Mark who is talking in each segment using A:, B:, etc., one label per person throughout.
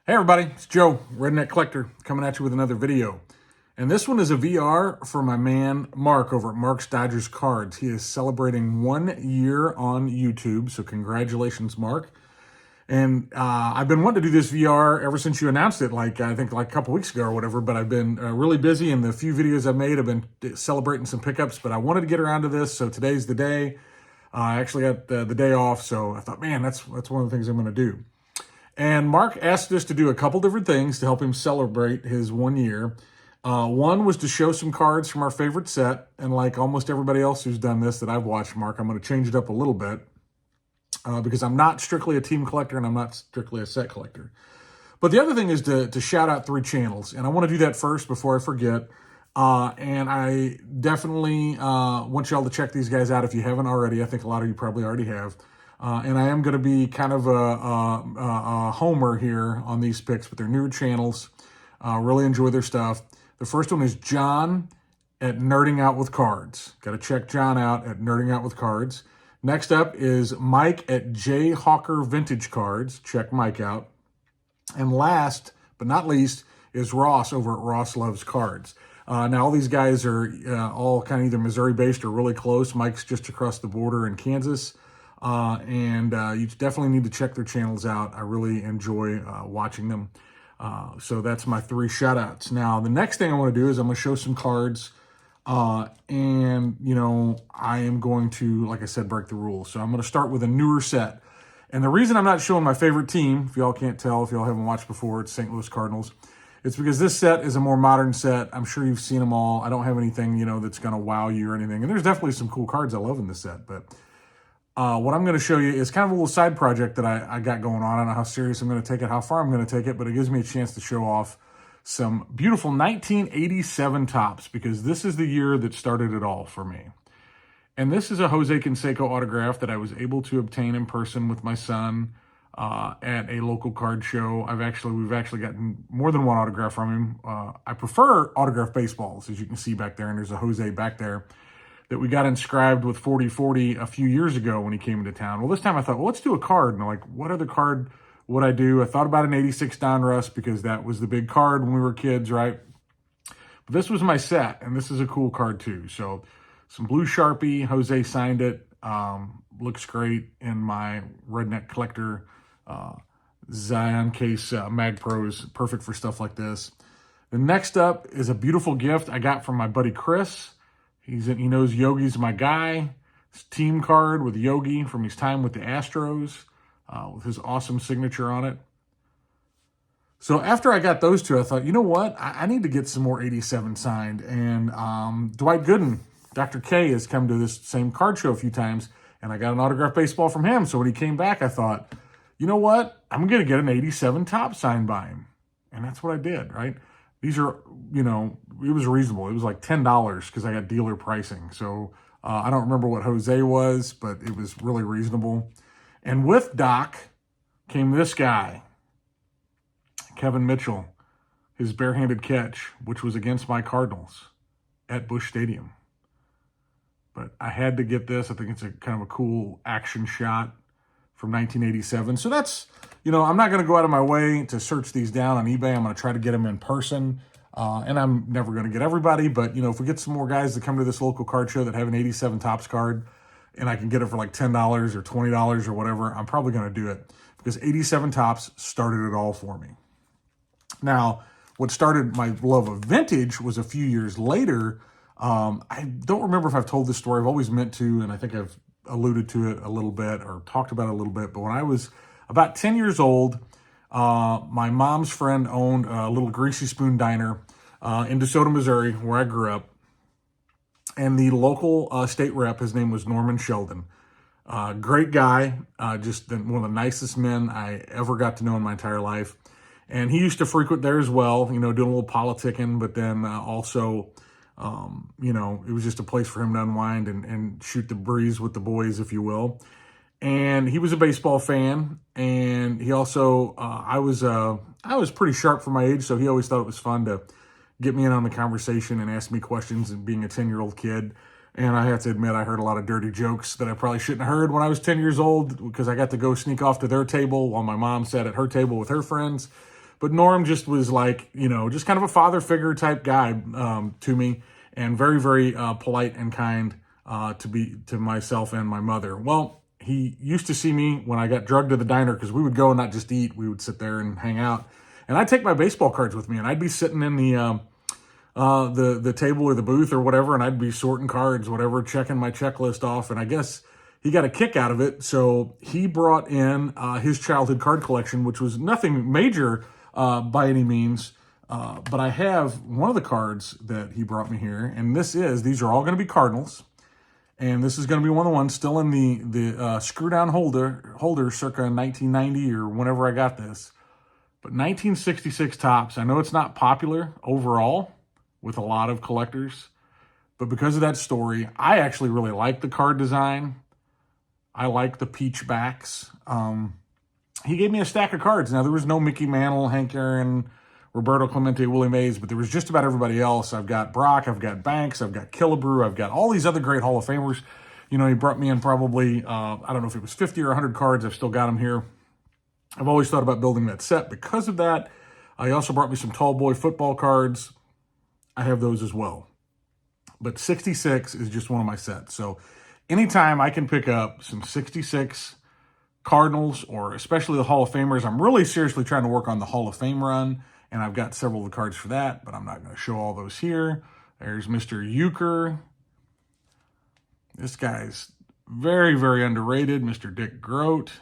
A: Hey everybody, it's Joe, Redneck Collector, coming at you with another video. And this one is a VR for my man Mark over at MarksDodgersCards. He is celebrating 1 year on YouTube, so congratulations, Mark. And I've been wanting to do this VR ever since you announced it, I think a couple weeks ago or whatever, but I've been really busy, and the few videos I've made have been celebrating some pickups, but I wanted to get around to this, so today's the day. I actually got the day off, so I thought, man, that's one of the things I'm going to do. And Mark asked us to do a couple different things to help him celebrate his 1 year. One was to show some cards from our favorite set. And like almost everybody else who's done this that I've watched, Mark, I'm going to change it up a little bit because I'm not strictly a team collector and I'm not strictly a set collector. But the other thing is to shout out 3 channels. And I want to do that first before I forget. And I definitely want y'all to check these guys out if you haven't already. I think a lot of you probably already have. And I am going to be kind of a homer here on these picks, but they're newer channels. Really enjoy their stuff. The first one is John at Nerding Out with Cards. Got to check John out at Nerding Out with Cards. Next up is Mike at J Hawker Vintage Cards. Check Mike out. And last but not least is Ross over at Ross Loves Cards. Now, all these guys are all kind of either Missouri-based or really close. Mike's just across the border in Kansas. And you definitely need to check their channels out. I really enjoy watching them. So that's my 3 shout outs. Now, the next thing I want to do is I'm going to show some cards. And, you know, I am going to, like I said, break the rules. So I'm going to start with a newer set. And the reason I'm not showing my favorite team, if y'all can't tell, if y'all haven't watched before, it's St. Louis Cardinals. It's because this set is a more modern set. I'm sure you've seen them all. I don't have anything, you know, that's going to wow you or anything. And there's definitely some cool cards I love in this set, but what I'm going to show you is kind of a little side project that I got going on. I don't know how serious I'm going to take it, how far I'm going to take it, but it gives me a chance to show off some beautiful 1987 tops because this is the year that started it all for me. And this is a Jose Canseco autograph that I was able to obtain in person with my son at a local card show. We've actually gotten more than one autograph from him. I prefer autograph baseballs, as you can see back there, and there's a Jose back there that we got inscribed with 4040 a few years ago when he came into town. Well, this time I thought, well, let's do a card. And I'm like, what other card would I do? I thought about an 86 Donruss because that was the big card when we were kids, right? But this was my set, and this is a cool card too. So some blue Sharpie, Jose signed it. Looks great in my Redneck Collector Zion case Mag Pros. Perfect for stuff like this. The next up is a beautiful gift I got from my buddy Chris. He knows Yogi's my guy. His team card with Yogi from his time with the Astros with his awesome signature on it. So after I got those 2, I thought, you know what? I need to get some more 87 signed. And Dwight Gooden, Dr. K, has come to this same card show a few times, and I got an autographed baseball from him. So when he came back, I thought, you know what? I'm going to get an 87 top signed by him. And that's what I did, right? These are, you know, it was reasonable. It was like $10 because I got dealer pricing. So I don't remember what Jose was, but it was really reasonable. And with Doc came this guy, Kevin Mitchell, his barehanded catch, which was against my Cardinals at Busch Stadium. But I had to get this. I think it's a kind of a cool action shot from 1987. So that's, you know, I'm not going to go out of my way to search these down on eBay. I'm going to try to get them in person. And I'm never going to get everybody, but, you know, if we get some more guys that come to this local card show that have an 87 Topps card and I can get it for like $10 or $20 or whatever, I'm probably going to do it because 87 Topps started it all for me. Now, what started my love of vintage was a few years later. I don't remember if I've told this story. I've always meant to, and I think I've alluded to it a little bit or talked about it a little bit. But when I was about 10 years old, my mom's friend owned a little Greasy Spoon diner in DeSoto, Missouri, where I grew up. And the local state rep, his name was Norman Sheldon. Great guy, just one of the nicest men I ever got to know in my entire life. And he used to frequent there as well, you know, doing a little politicking, but then also, you know, it was just a place for him to unwind and shoot the breeze with the boys, if you will. And he was a baseball fan, and he also, I was pretty sharp for my age, so he always thought it was fun to get me in on the conversation and ask me questions, and being a 10-year-old kid. And I have to admit, I heard a lot of dirty jokes that I probably shouldn't have heard when I was 10 years old because I got to go sneak off to their table while my mom sat at her table with her friends. But Norm just was like, just kind of a father figure type guy to me, and very, very polite and kind to myself and my mother. Well, he used to see me when I got drugged to the diner, because we would go and not just eat, we would sit there and hang out. And I'd take my baseball cards with me, and I'd be sitting in the table or the booth or whatever, and I'd be sorting cards, whatever, checking my checklist off. And I guess he got a kick out of it, so he brought in his childhood card collection, which was nothing major by any means. But I have one of the cards that he brought me here, and these are all going to be Cardinals. And this is going to be one of the ones still in the screw-down holder circa 1990 or whenever I got this. But 1966 Topps. I know it's not popular overall with a lot of collectors, but because of that story, I actually really like the card design. I like the peach backs. He gave me a stack of cards. Now, there was no Mickey Mantle, Hank Aaron, Roberto Clemente, Willie Mays, but there was just about everybody else. I've got Brock, I've got Banks, I've got Killebrew, I've got all these other great Hall of Famers. He brought me in probably, I don't know if it was 50 or 100 cards. I've still got them here. I've always thought about building that set because of that. He also brought me some tall boy football cards. I have those as well. But 66 is just one of my sets. So anytime I can pick up some 66 Cardinals, or especially the Hall of Famers, I'm really seriously trying to work on the Hall of Fame run, and I've got several of the cards for that, but I'm not going to show all those here. There's Mr. Euchre. This guy's very, very underrated, Mr. Dick Groat.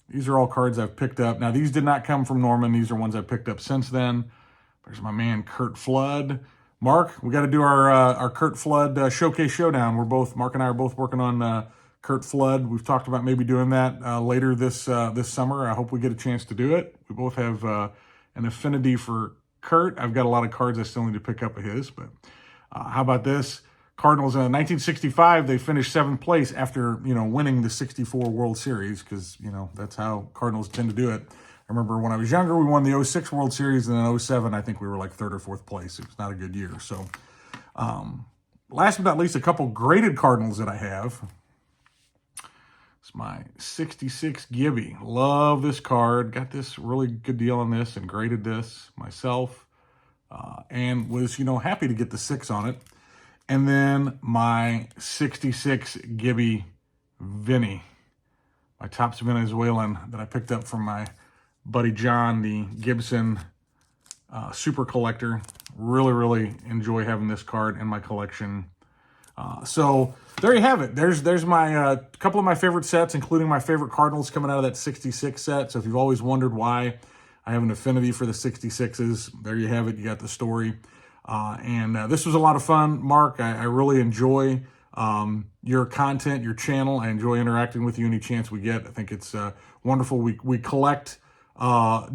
A: These are all cards I've picked up. Now, these did not come from Norman. These are ones I've picked up since then. There's my man, Curt Flood. Mark, we got to do our Curt Flood Showcase Showdown. Mark and I are both working on Curt Flood. We've talked about maybe doing that later this summer. I hope we get a chance to do it. We both have an affinity for Curt. I've got a lot of cards I still need to pick up of his, but how about this? Cardinals in 1965, they finished 7th place after, winning the 64 World Series, because, that's how Cardinals tend to do it. I remember when I was younger, we won the 06 World Series, and then 07, I think we were like 3rd or 4th place. It was not a good year. So last but not least, a couple graded Cardinals that I have. It's my 66 Gibby. Love this card. Got this really good deal on this and graded this myself, and was, happy to get the 6 on it. And then my 66 Gibby Vinny, my Topps Venezuelan that I picked up from my buddy John, the Gibson super collector. Really, really enjoy having this card in my collection. So there you have it. There's my couple of my favorite sets, including my favorite Cardinals coming out of that 66 set. So if you've always wondered why I have an affinity for the 66s, there you have it. You got the story. And this was a lot of fun, Mark. I really enjoy your content, your channel. I enjoy interacting with you any chance we get. I think it's wonderful. We collect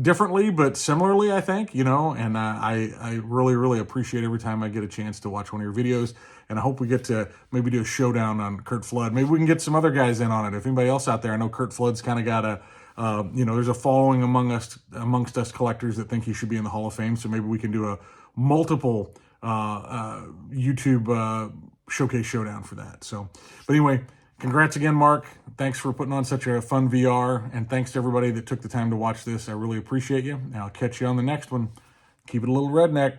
A: differently, but similarly, I think, and I really, really appreciate every time I get a chance to watch one of your videos. And I hope we get to maybe do a showdown on Curt Flood. Maybe we can get some other guys in on it. If anybody else out there, I know Curt Flood's kind of got there's a following amongst us collectors that think he should be in the Hall of Fame. So maybe we can do a multiple YouTube showcase showdown for that. So, but anyway, congrats again, Mark. Thanks for putting on such a fun VR, and thanks to everybody that took the time to watch this. I really appreciate you. And I'll catch you on the next one. Keep it a little redneck.